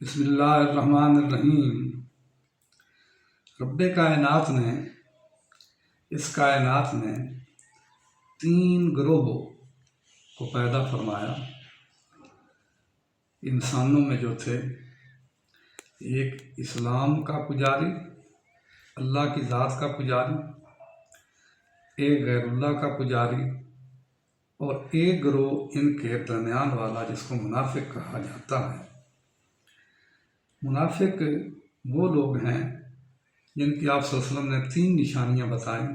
بسم اللہ الرحمن الرحیم۔ رب کائنات نے اس کائنات میں 3 گروہوں کو پیدا فرمایا۔ انسانوں میں جو تھے، ایک اسلام کا پجاری، اللہ کی ذات کا پجاری، ایک غیر اللہ کا پجاری، اور ایک گروہ ان کے درمیان والا جس کو منافق کہا جاتا ہے۔ منافق وہ لوگ ہیں جن کی آپ صلی اللہ علیہ وسلم نے 3 نشانیاں بتائیں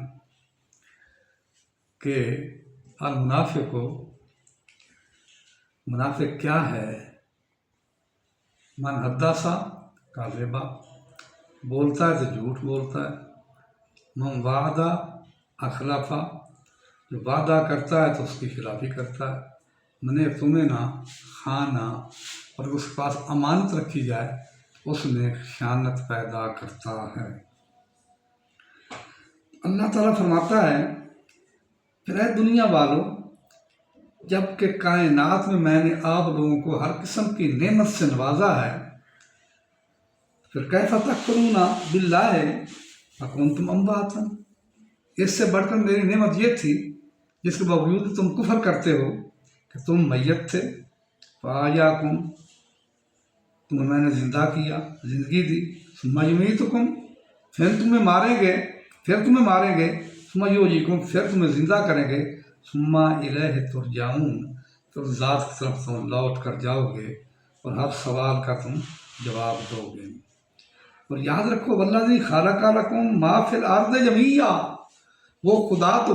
کہ منافق کیا ہے۔ من حدث کاذبا، بولتا ہے تو جھوٹ بولتا ہے۔ من وعد اخلف، جو وعدہ کرتا ہے تو اس کی خلافی کرتا ہے۔ من اؤتمن خانا، اور اس کے پاس امانت رکھی جائے اس میں خیانت پیدا کرتا ہے۔ اللہ تعالیٰ فرماتا ہے پھر اے دنیا والوں، جب کہ کائنات میں نے آپ لوگوں کو ہر قسم کی نعمت سے نوازا ہے، پھر کیف تکفرون باللہ وکنتم امواتا، اس سے بڑھ کر میری نعمت یہ تھی جس کے باوجود تم کفر کرتے ہو کہ تم میت تھے، فاحیاکم، تمہیں میں نے زندہ کیا، زندگی دی، ثم یمیتکم، پھر تمہیں ماریں گے، ثم یحییکم، پھر تمہیں زندہ کریں گے، ثم الیہ ترجعون، پھر ذات کی طرف تم لوٹ کر جاؤ گے اور ہر سوال کا تم جواب دو گے۔ اور یاد رکھو والذی خلق لکم ما فی الارض جمیعا، وہ خدا تو